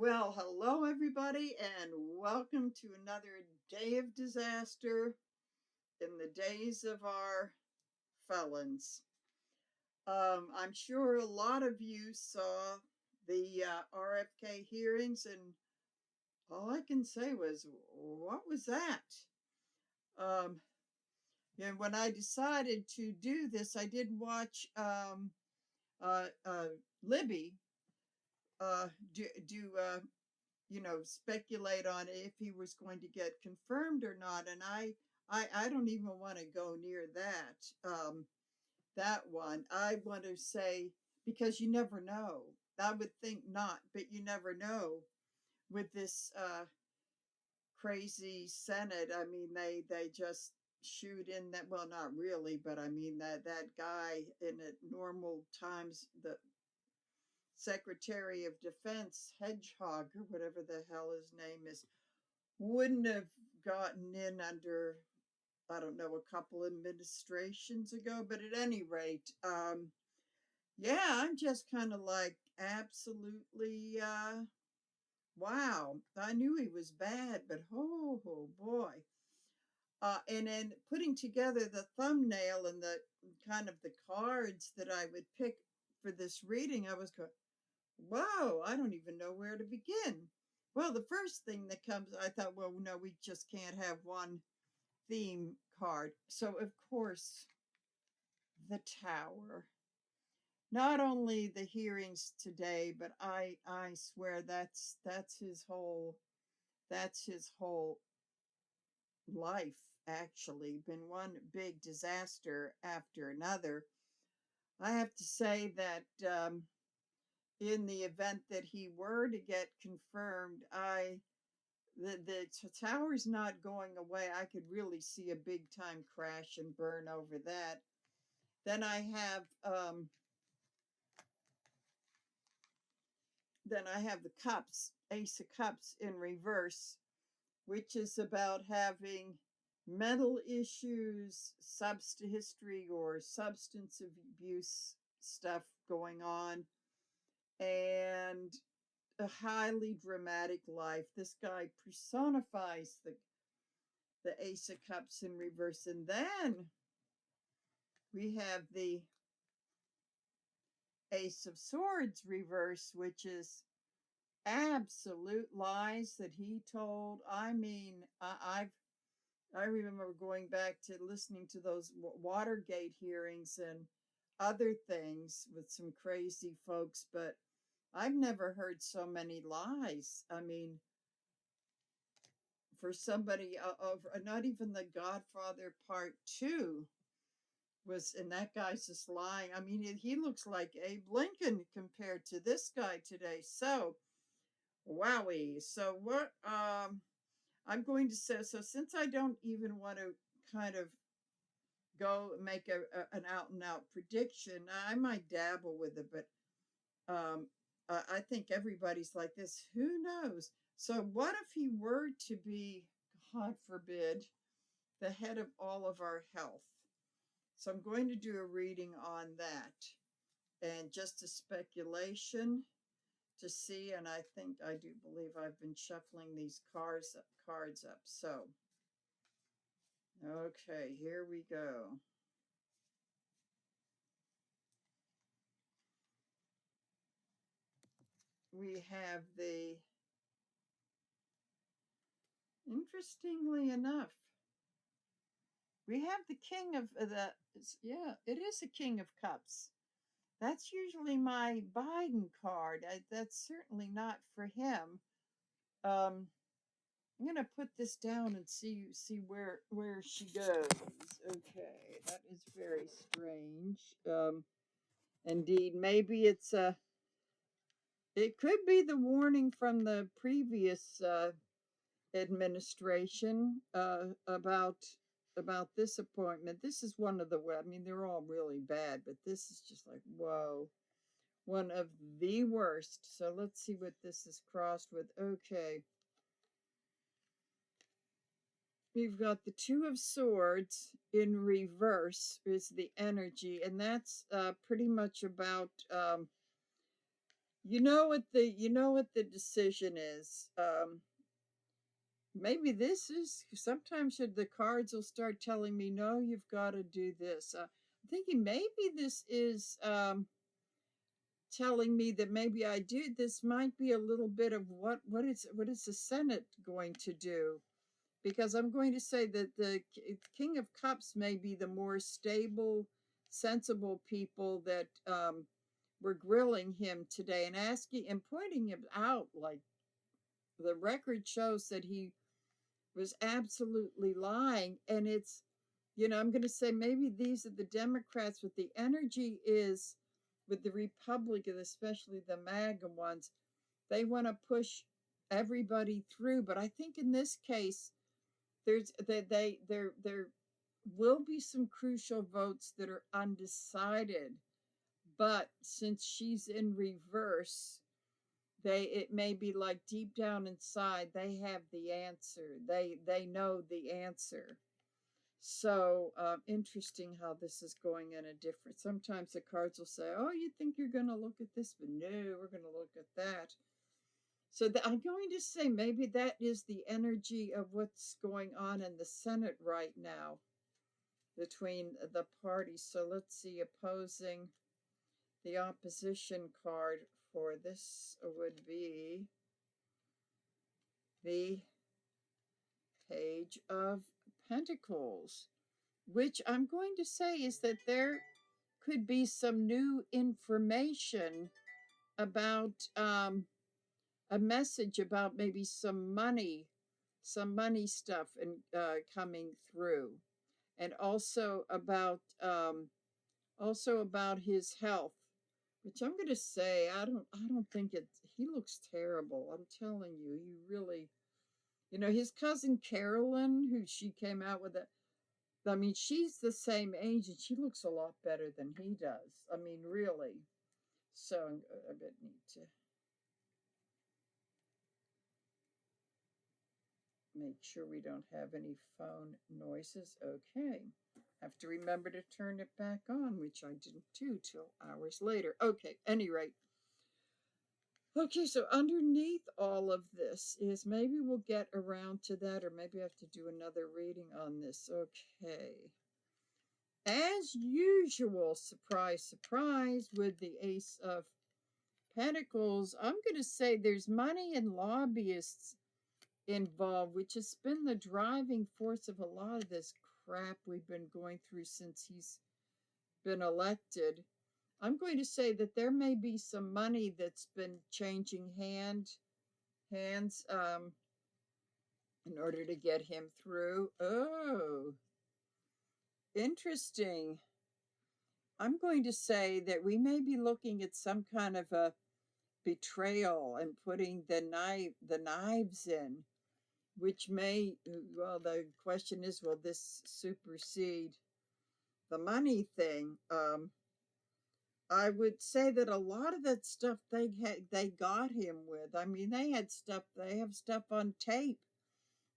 Well, hello everybody, and welcome to another day of disaster in the days of our felons. I'm sure a lot of you saw the RFK hearings, and all I can say was, what was that? Um, and when I decided to do this, I did watch uh, uh, Libby do speculate on if he was going to get confirmed or not. And I don't even want to go near that one. I want to say, because you never know. I would think not, but you never know with this crazy Senate. I mean, they just shoot in that. Well, not really, but I mean that guy in at normal times, the Secretary of Defense Hedgehog or whatever the hell his name is, wouldn't have gotten in under, I don't know, a couple administrations ago. But at any rate, yeah, I'm just kind of like absolutely, wow. I knew he was bad, but oh boy. And then putting together the thumbnail and the kind of the cards that I would pick for this reading, I was going, whoa, I don't even know where to begin. Well, the first thing that comes, I thought, well, no, we just can't have one theme card. So, of course, the Tower. Not only the hearings today, but I swear that's his whole life. Actually, been one big disaster after another. I have to say that in the event that he were to get confirmed, the tower's not going away. I could really see a big time crash and burn over that. Then I have the cups, Ace of Cups in reverse, which is about having mental issues, history or substance abuse stuff going on, and a highly dramatic life. This guy personifies the Ace of Cups in reverse. And then we have the Ace of Swords reverse, which is absolute lies that he told. I mean, I remember going back to listening to those Watergate hearings and other things with some crazy folks, but I've never heard so many lies. I mean, for somebody of not even the Godfather Part 2 was, and that guy's just lying. I mean, he looks like Abe Lincoln compared to this guy today. So, wowie. So what I'm going to say, so since I don't even want to kind of go make an out and out prediction, I might dabble with it, but I think everybody's like this. Who knows? So what if he were to be, God forbid, the head of all of our health? So I'm going to do a reading on that and just a speculation to see. And I do believe I've been shuffling these cards up. So, okay, here we go. We have interestingly enough, we have the King of yeah, it is a King of Cups. That's usually my Biden card. That's certainly not for him. Um, I'm gonna put this down and see where she goes. Okay, that is very strange. Indeed, maybe it could be the warning from the previous administration about this appointment. This is one of the, I mean, they're all really bad, but this is just like, whoa, one of the worst. So let's see what this is crossed with. Okay. We've got the Two of Swords in reverse is the energy, and that's pretty much about you know what the decision is. Maybe this is sometimes the cards will start telling me, no, you've got to do this. I'm thinking maybe this is telling me that maybe I do. This might be a little bit of what is the Senate going to do? Because I'm going to say that the King of Cups may be the more stable, sensible people that were grilling him today and asking and pointing him out. Like the record shows that he was absolutely lying, and I'm going to say maybe these are the Democrats with the energy is with the Republicans, especially the MAGA ones. They want to push everybody through, but I think in this case there will be some crucial votes that are undecided, but since she's in reverse, it may be like deep down inside they have the answer. They know the answer. So interesting how this is going in a different. Sometimes the cards will say, "Oh, you think you're going to look at this, but no, we're going to look at that." So I'm going to say maybe that is the energy of what's going on in the Senate right now between the parties. So let's see, opposing the opposition card for this would be the Page of Pentacles, which I'm going to say is that there could be some new information about a message about maybe some money stuff and coming through, and also about his health, which I'm going to say I don't think he looks terrible. I'm telling you, he really, his cousin Carolyn, who she came out with it. I mean, she's the same age and she looks a lot better than he does. I mean, really. So I bet need to make sure we don't have any phone noises. Okay. Have to remember to turn it back on, which I didn't do till hours later. Okay, any rate. Okay, so underneath all of this is maybe we'll get around to that, or maybe I have to do another reading on this. Okay. As usual, surprise, surprise, with the Ace of Pentacles, I'm going to say there's money and lobbyists involved, which has been the driving force of a lot of this crap we've been going through since he's been elected. I'm going to say that there may be some money that's been changing hands in order to get him through. Oh, interesting. I'm going to say that we may be looking at some kind of a betrayal and putting the knives in, which may, well, the question is, will this supersede the money thing? I would say that a lot of that stuff they got him with. I mean, they have stuff on tape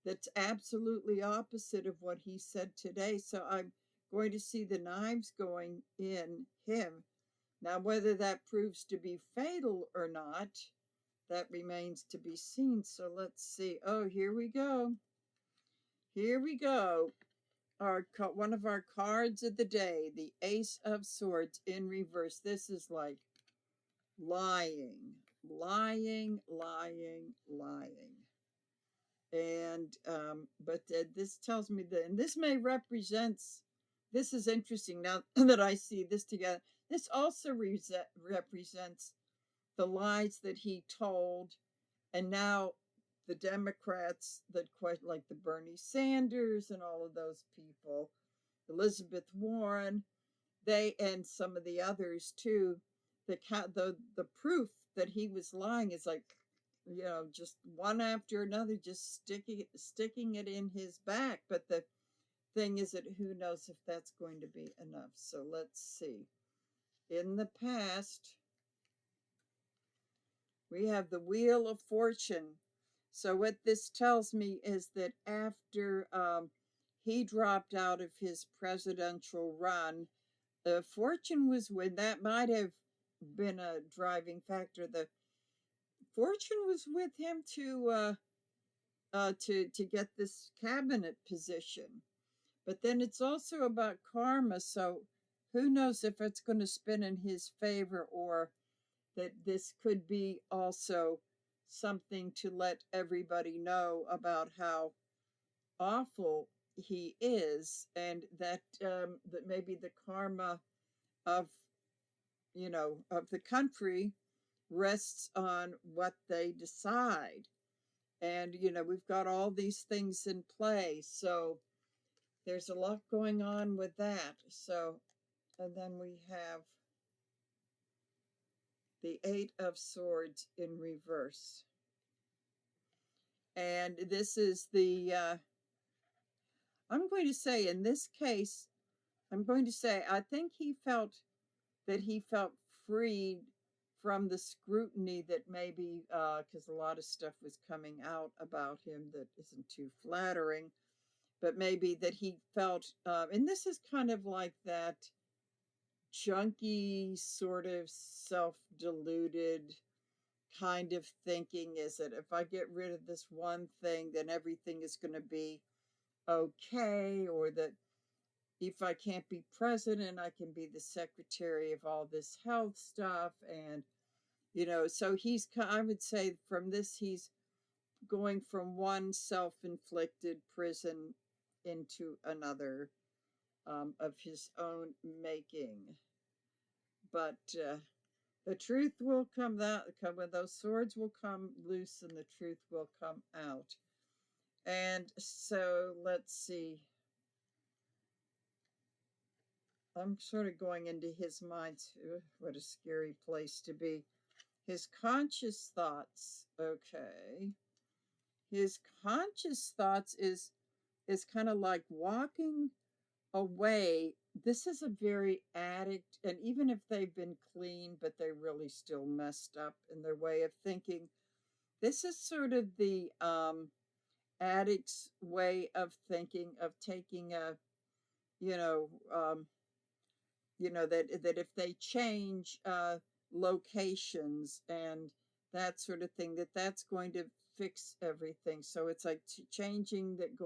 that's absolutely opposite of what he said today. So I'm going to see the knives going in him. Now, whether that proves to be fatal or not, that remains to be seen. So let's see. Oh, here we go. Here we go. One of our cards of the day, the Ace of Swords in reverse. This is like lying, lying, lying, lying. And but this tells me that, and this may represents. This is interesting now that I see this together. This also represents the lies that he told, and now the Democrats that quite like the Bernie Sanders and all of those people, Elizabeth Warren, they and some of the others too. The proof that he was lying is like, just one after another, just sticking it in his back. But the thing is that who knows if that's going to be enough. So let's see. In the past, we have the Wheel of Fortune. So what this tells me is that after he dropped out of his presidential run, the fortune was when that might have been a driving factor. The fortune was with him to get this cabinet position, but then it's also about karma. So who knows if it's going to spin in his favor, or that this could be also something to let everybody know about how awful he is, and that maybe the karma of of the country rests on what they decide. And we've got all these things in play, so there's a lot going on with that. So, and then we have the Eight of Swords in reverse. And this is I'm going to say, in this case, I'm going to say, I think he felt that he felt freed from the scrutiny that maybe, because a lot of stuff was coming out about him that isn't too flattering, but maybe that he felt, and this is kind of like that junky, sort of self deluded kind of thinking, is that if I get rid of this one thing, then everything is going to be okay, or that if I can't be president, I can be the secretary of all this health stuff. And, so I would say from this, he's going from one self inflicted prison into another, of his own making. But the truth will come out, when those swords will come loose and the truth will come out. And so let's see. I'm sort of going into his mind. What a scary place to be. His conscious thoughts. Okay. His conscious thoughts is kind of like walking away. This is a very addict, and even if they've been clean, but they really still messed up in their way of thinking. This is sort of the addict's way of thinking, of taking a, you know, um, that if they change locations and that sort of thing, that's going to fix everything. So it's like changing that,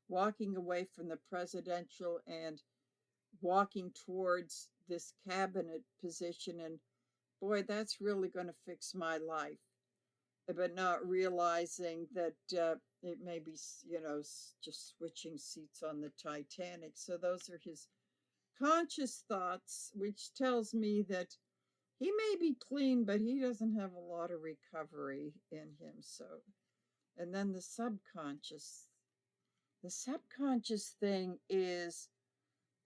walking away from the presidential and walking towards this cabinet position, and boy, that's really going to fix my life. But not realizing that it may be, just switching seats on the Titanic. So those are his conscious thoughts, which tells me that he may be clean, but he doesn't have a lot of recovery in him. So, and then the subconscious thing is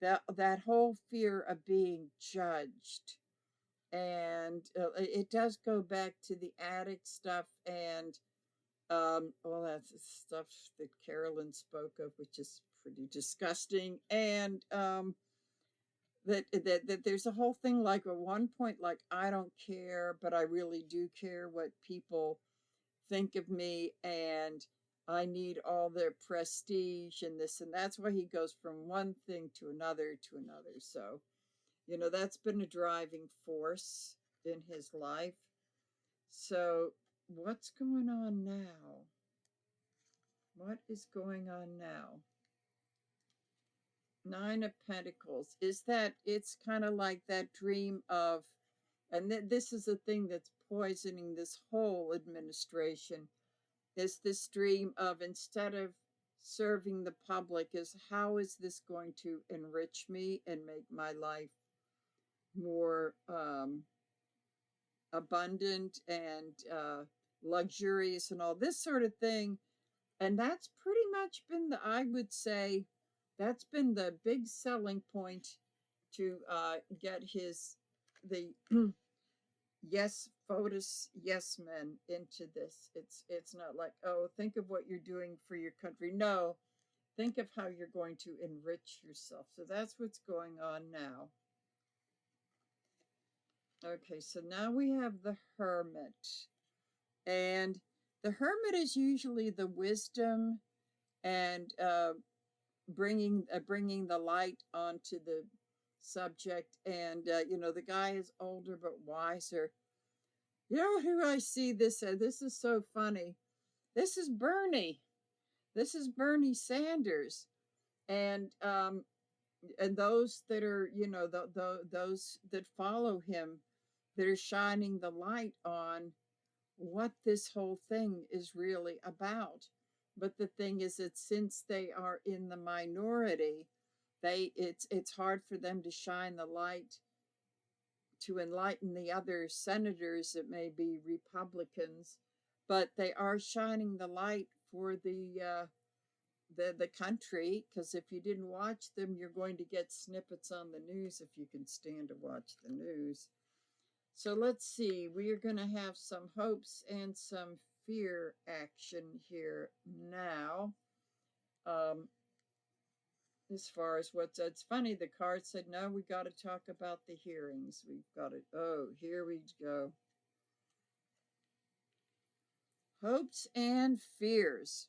that whole fear of being judged. And it does go back to the addict stuff, and all that stuff that Carolyn spoke of, which is pretty disgusting. And that there's a whole thing, like at one point, like, I don't care, but I really do care what people think of me, and I need all their prestige and this, and that's why he goes from one thing to another to another. So, that's been a driving force in his life. So, what's going on now? What is going on now? Nine of Pentacles. Is that, it's kind of like that dream of, and this is the thing that's poisoning this whole administration, is this dream of, instead of serving the public, is how is this going to enrich me and make my life more abundant and luxurious and all this sort of thing. And that's pretty much been I would say, that's been the big selling point to get the yes, POTUS yes men into this. It's not like, oh, think of what you're doing for your country. No, think of how you're going to enrich yourself. So that's what's going on now. Okay, so now we have the Hermit. And the Hermit is usually the wisdom and bringing the light onto subject. And, the guy is older but wiser. You know who I see this at? This is so funny. This is Bernie. This is Bernie Sanders. And, those that are, those that follow him, that are shining the light on what this whole thing is really about. But the thing is that since they are in the minority, it's hard for them to shine the light to enlighten the other senators that may be Republicans, but they are shining the light for the country, because if you didn't watch them, you're going to get snippets on the news if you can stand to watch the news. So let's see, we are going to have some hopes and some fear action here now. As far as it's funny, the card said, no, we got to talk about the hearings. We've got it. Oh, here we go. Hopes and fears.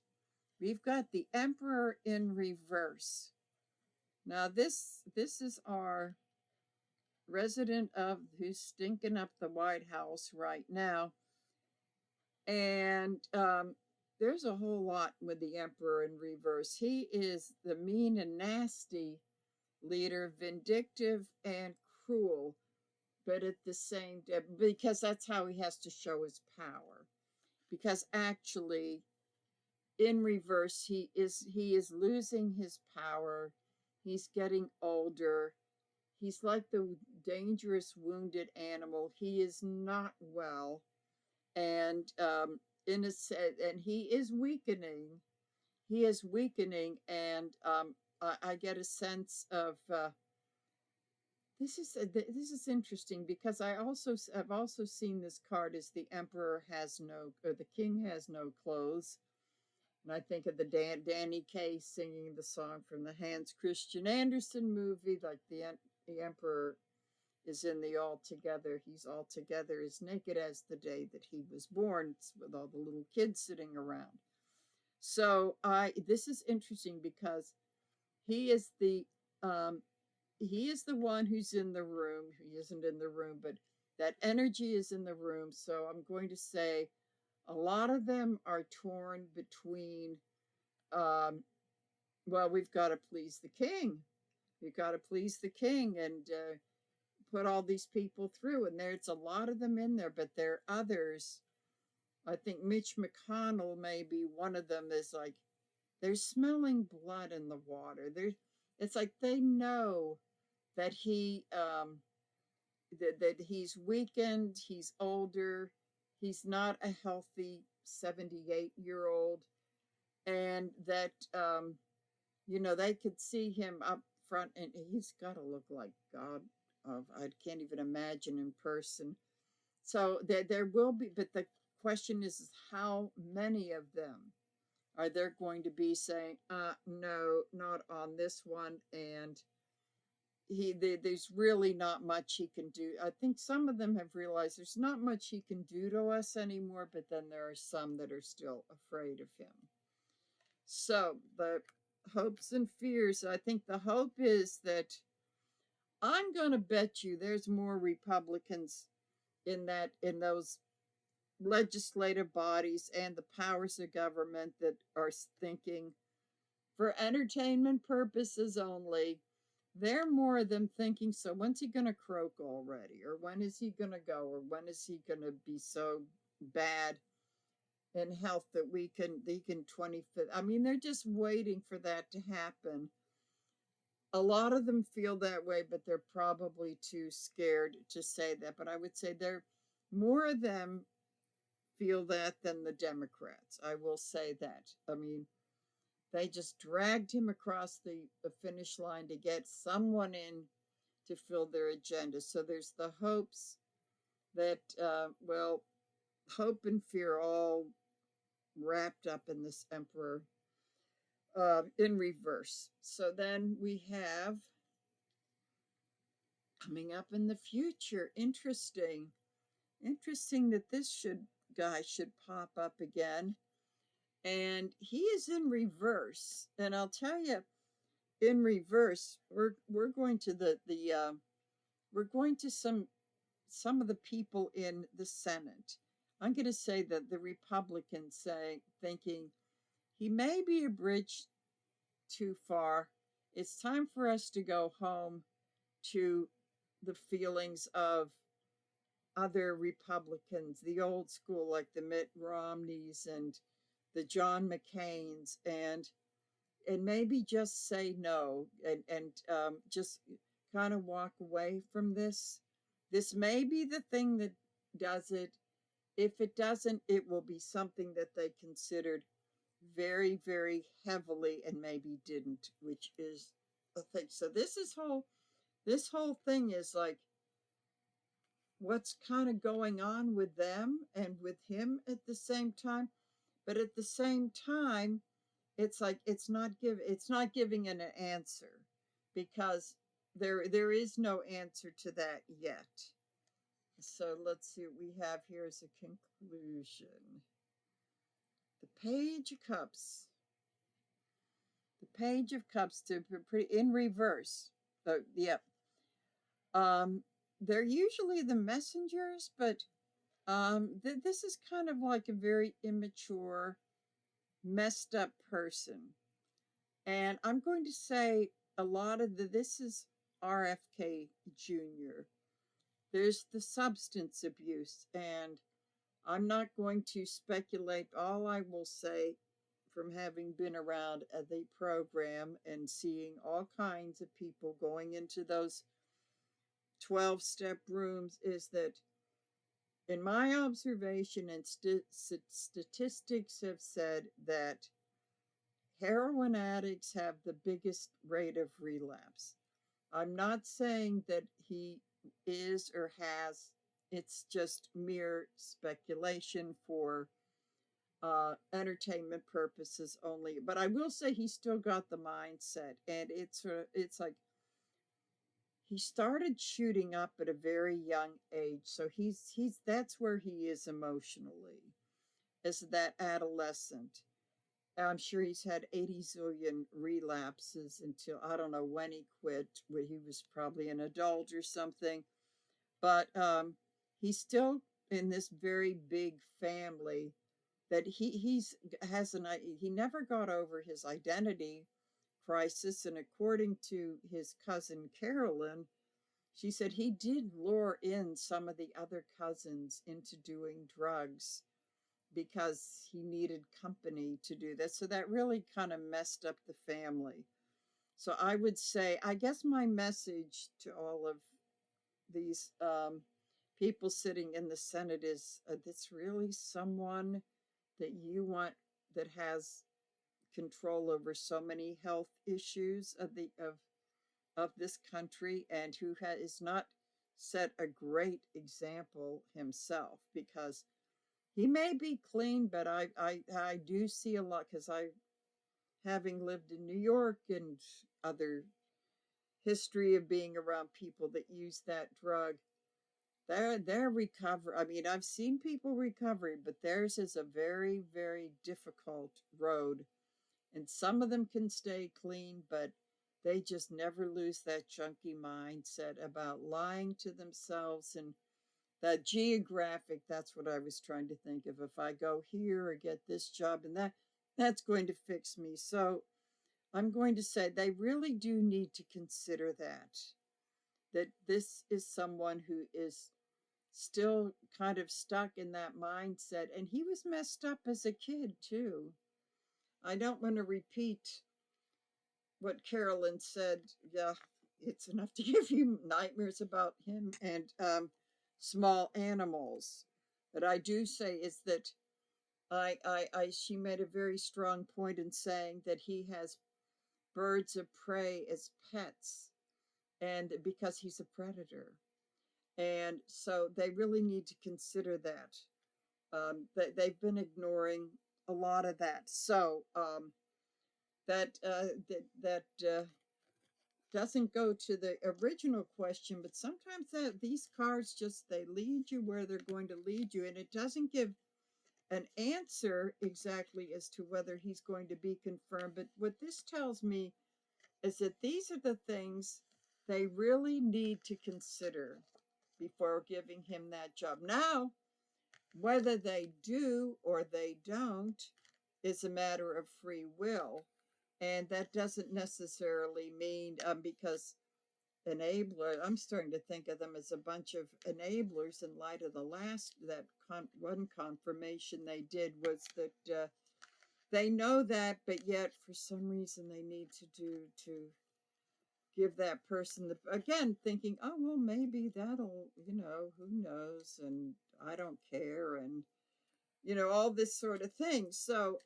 We've got the Emperor in reverse. Now, this is our resident of who's stinking up the White House right now. And there's a whole lot with the Emperor in reverse. He is the mean and nasty leader, vindictive and cruel, but at the same time, because that's how he has to show his power. Because actually, in reverse, he is losing his power. He's getting older. He's like the dangerous wounded animal. He is not well, and and he is weakening. He is weakening, and I get a sense of this is interesting, because I've also seen this card as the Emperor has no, or the King has no clothes. And I think of the Danny Kaye singing the song from the Hans Christian Andersen movie, like the Emperor is in the All Together. He's all together, as naked as the day that he was born, with all the little kids sitting around. So this is interesting, because he is the one who's in the room. He isn't in the room, but that energy is in the room. So I'm going to say a lot of them are torn between, well, we've got to please the king. We've got to please the king and put all these people through. And there's a lot of them in there, but there are others. I think Mitch McConnell may be one of them. Is like, they're smelling blood in the water. It's like they know that that he's weakened, he's older, he's not a healthy 78-year-old, and that they could see him up front, and he's got to look like God. I can't even imagine in person. So there will be, but the question is how many of them are there going to be saying, no, not on this one, and there's really not much he can do. I think some of them have realized there's not much he can do to us anymore, but then there are some that are still afraid of him. So the hopes and fears, I think the hope is that I'm going to bet you there's more Republicans in those legislative bodies and the powers of government that are thinking, for entertainment purposes only, they're more of them thinking, so when's he going to croak already? Or when is he going to go? Or when is he going to be so bad in health that he can 25th? I mean, they're just waiting for that to happen. A lot of them feel that way, but they're probably too scared to say that. But I would say more of them feel that than the Democrats. I will say that. I mean, they just dragged him across the finish line to get someone in to fill their agenda. So there's the hopes that, hope and fear all wrapped up in this Emperor in reverse. So then we have coming up in the future. Interesting that this guy should pop up again. And he is in reverse. And I'll tell you, in reverse, we're going to the we're going to some of the people in the Senate. I'm going to say that the Republicans say thinking he may be a bridge too far. It's time for us to go home to the feelings of other Republicans, the old school, like the Mitt Romneys and the John McCains, and maybe just say no and just kind of walk away from this. This may be the thing that does it. If it doesn't, it will be something that they considered very, very heavily and maybe didn't, which is a thing. So this whole thing is like what's kind of going on with them and with him at the same time. But at the same time, it's like it's not giving an answer because there is no answer to that yet. So let's see what we have here as a conclusion. The Page of Cups. The Page of Cups to pretty in reverse. Oh, yeah. They're usually the messengers, but this is kind of like a very immature, messed up person. And I'm going to say a lot of this is RFK Jr. There's the substance abuse, and I'm not going to speculate. All I will say from having been around the program and seeing all kinds of people going into those 12-step rooms is that in my observation and statistics have said that heroin addicts have the biggest rate of relapse. I'm not saying that he is or has, it's just mere speculation for entertainment purposes only. But I will say he's still got the mindset, and it's like he started shooting up at a very young age, so he's that's where he is emotionally, as that adolescent. I'm sure he's had 80 zillion relapses until I don't know when he quit, when he was probably an adult or something. But he's still in this very big family that he's has an he never got over his identity crisis, and according to his cousin Carolyn, she said he did lure in some of the other cousins into doing drugs because he needed company to do that. So that really kind of messed up the family. So I would say, I guess my message to all of these people sitting in the Senate is that's really someone that you want that has control over so many health issues of this country and who is not set a great example himself because he may be clean, but I do see a lot because I, having lived in New York and other history of being around people that use that drug, their recovery. I mean, I've seen people recovering, but theirs is a very, very difficult road. And some of them can stay clean, but they just never lose that junky mindset about lying to themselves and that geographic. That's what I was trying to think of. If I go here or get this job and that's going to fix me. So I'm going to say they really do need to consider that this is someone who is still kind of stuck in that mindset, and he was messed up as a kid too. I don't want to repeat what Carolyn said. Yeah, it's enough to give you nightmares about him and small animals. But I do say is that she made a very strong point in saying that he has birds of prey as pets, and because he's a predator, and so they really need to consider that. They've been ignoring a lot of that. So that doesn't go to the original question, but sometimes these cards just they lead you where they're going to lead you, and it doesn't give an answer exactly as to whether he's going to be confirmed. But what this tells me is that these are the things they really need to consider before giving him that job. Now, whether they do or they don't is a matter of free will. And that doesn't necessarily mean because enabler, I'm starting to think of them as a bunch of enablers in light of the last, that one confirmation they did was that they know that, but yet for some reason they need to give that person the, again, thinking, oh, well, maybe that'll, who knows, and I don't care, and, all this sort of thing. So,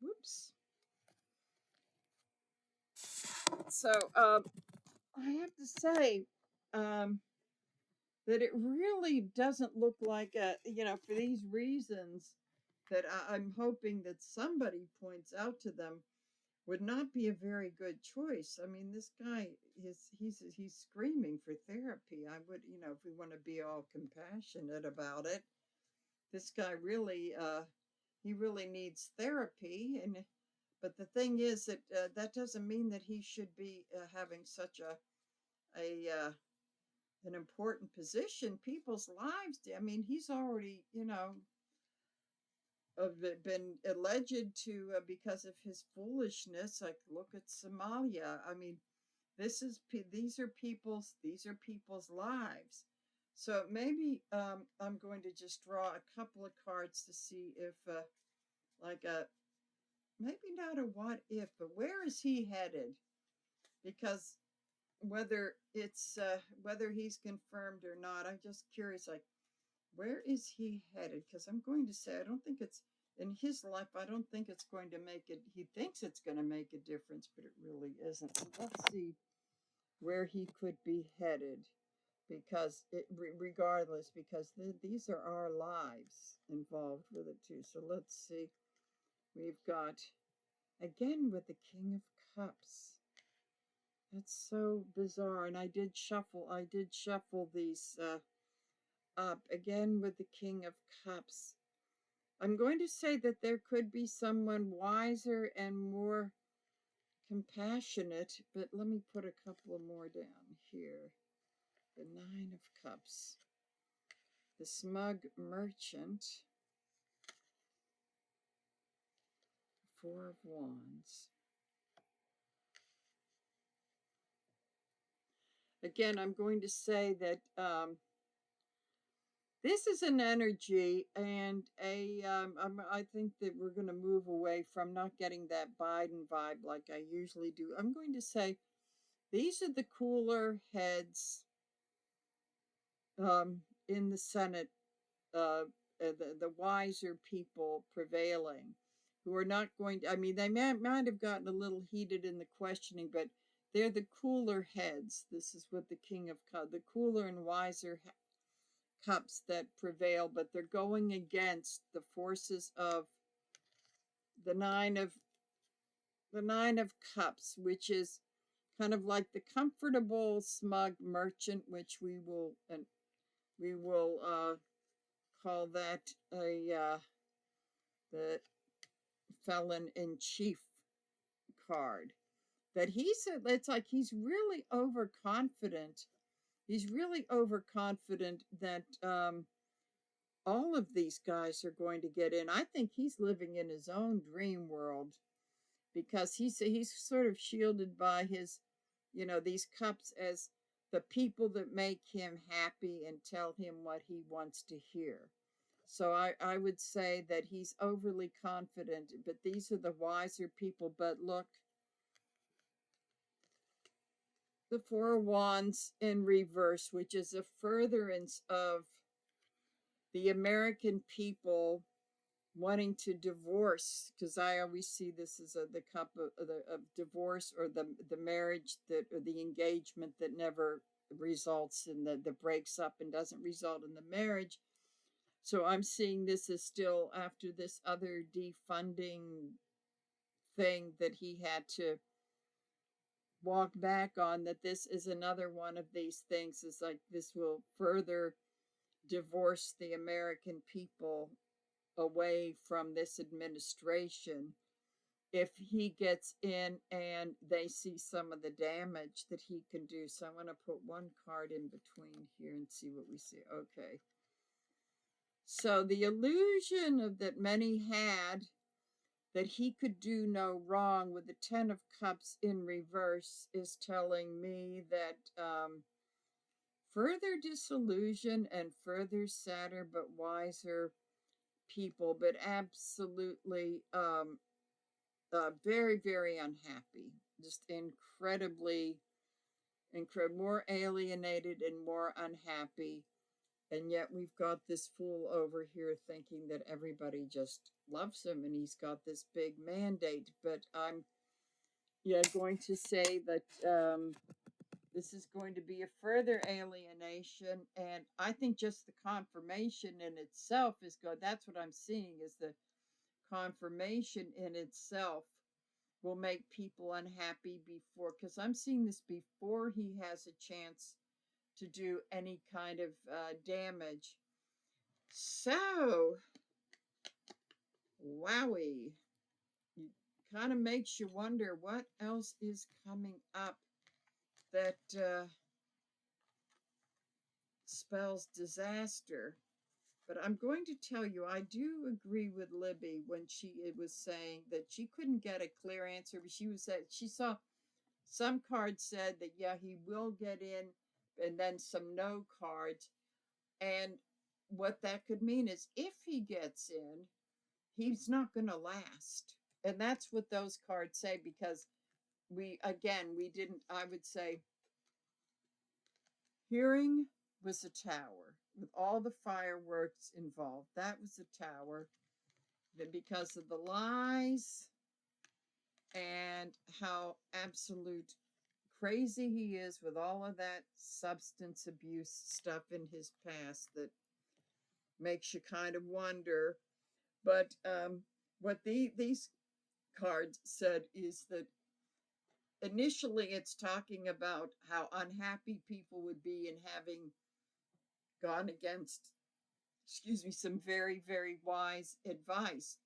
whoops. So, I have to say, that it really doesn't look like for these reasons that I'm hoping that somebody points out to them would not be a very good choice. I mean, this guy he's screaming for therapy. I would, if we want to be all compassionate about it, this guy really he really needs therapy. And but the thing is that that doesn't mean that he should be having such a an important position, people's lives. I mean, he's already, been alleged to because of his foolishness. Like, look at Somalia. I mean, these are people's lives. So maybe I'm going to just draw a couple of cards to see if, like a maybe not a what if, but where is he headed? Because whether he's confirmed or not, I'm just curious. Like, where is he headed? Because I'm going to say I don't think it's in his life. I don't think it's going to make it. He thinks it's going to make a difference, but it really isn't. So let's see where he could be headed, because regardless, because these are our lives involved with it too. So let's see. We've got again with the King of Cups. That's so bizarre. And I did shuffle these up again with the King of Cups. I'm going to say that there could be someone wiser and more compassionate, but let me put a couple of more down here. The Nine of Cups, the Smug Merchant, Four of Wands. Again, I'm going to say that this is an energy and I think that we're going to move away from not getting that Biden vibe like I usually do. I'm going to say these are the cooler heads in the Senate, the wiser people prevailing, who are not going to, I mean, they might have gotten a little heated in the questioning, but they're the cooler heads. This is what the King of Cups, the cooler and wiser cups that prevail, but they're going against the forces of the Nine of Cups, which is kind of like the comfortable, smug merchant, which we will call that the felon in chief card. That it's like he's really overconfident. He's really overconfident that all of these guys are going to get in. I think he's living in his own dream world, because he's sort of shielded by his, these cups as the people that make him happy and tell him what he wants to hear. So I would say that he's overly confident, but these are the wiser people. But look, the Four of Wands in reverse, which is a furtherance of the American people wanting to divorce, because I always see this as the cup of divorce, or the marriage that, or the engagement that never results in the breaks up and doesn't result in the marriage. So I'm seeing this as still after this other defunding thing that he had to walk back on, that this is another one of these things, is like this will further divorce the American people away from this administration. if he gets in and they see some of the damage that he can do. So I'm going to put one card in between here and see what we see. Okay. So the illusion of that many had that he could do no wrong with the Ten of Cups in reverse is telling me that further disillusion and further sadder but wiser people, but absolutely very, very unhappy, just more alienated and more unhappy. And yet we've got this fool over here thinking that everybody just loves him and he's got this big mandate. But I'm going to say that this is going to be a further alienation. And I think just the confirmation in itself is good. That's what I'm seeing, is the confirmation in itself will make people unhappy before, because I'm seeing this before he has a chance to do any kind of damage. So, wowie. It kind of makes you wonder what else is coming up that spells disaster. But I'm going to tell you, I do agree with Libby when she was saying that she couldn't get a clear answer, but she saw some cards said that, yeah, he will get in, and then some no cards. And what that could mean is if he gets in, he's not going to last. And that's what those cards say, because we didn't, I would say, hearing was a tower with all the fireworks involved. That was a tower. That because of the lies and how absolute crazy he is with all of that substance abuse stuff in his past, that makes you kind of wonder. But what these cards said is that initially it's talking about how unhappy people would be in having gone against, some very, very wise advice,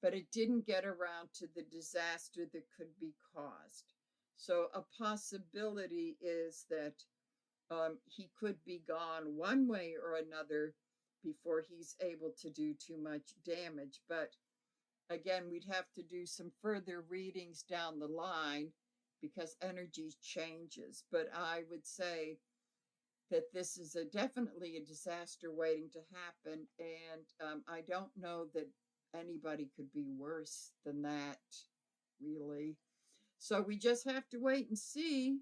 but it didn't get around to the disaster that could be caused. So a possibility is that he could be gone one way or another before he's able to do too much damage. But again, we'd have to do some further readings down the line because energy changes. But I would say that this is definitely a disaster waiting to happen. And I don't know that anybody could be worse than that, really. So we just have to wait and see.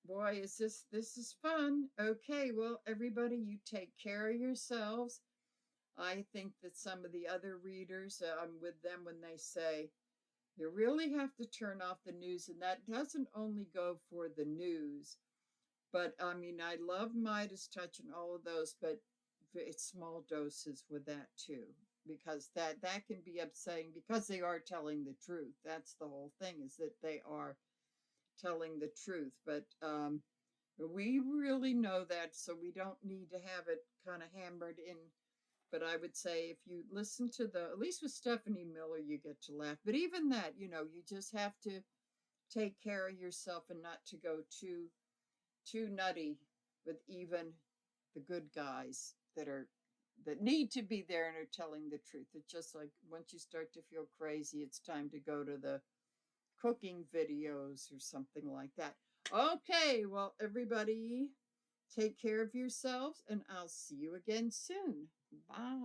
Boy, this is fun. Okay, well, everybody, you take care of yourselves. I think that some of the other readers, I'm with them when they say you really have to turn off the news, and that doesn't only go for the news. But I mean, I love Midas touch and all of those, but it's small doses with that too, because that can be upsetting because they are telling the truth. That's the whole thing, is that they are telling the truth. But we really know that, so we don't need to have it kind of hammered in. But I would say if you listen to at least with Stephanie Miller, you get to laugh. But even that, you just have to take care of yourself and not to go too nutty with even the good guys that need to be there and are telling the truth. It's just like once you start to feel crazy, it's time to go to the cooking videos or something like that. Okay, well, everybody, take care of yourselves, and I'll see you again soon. Bye.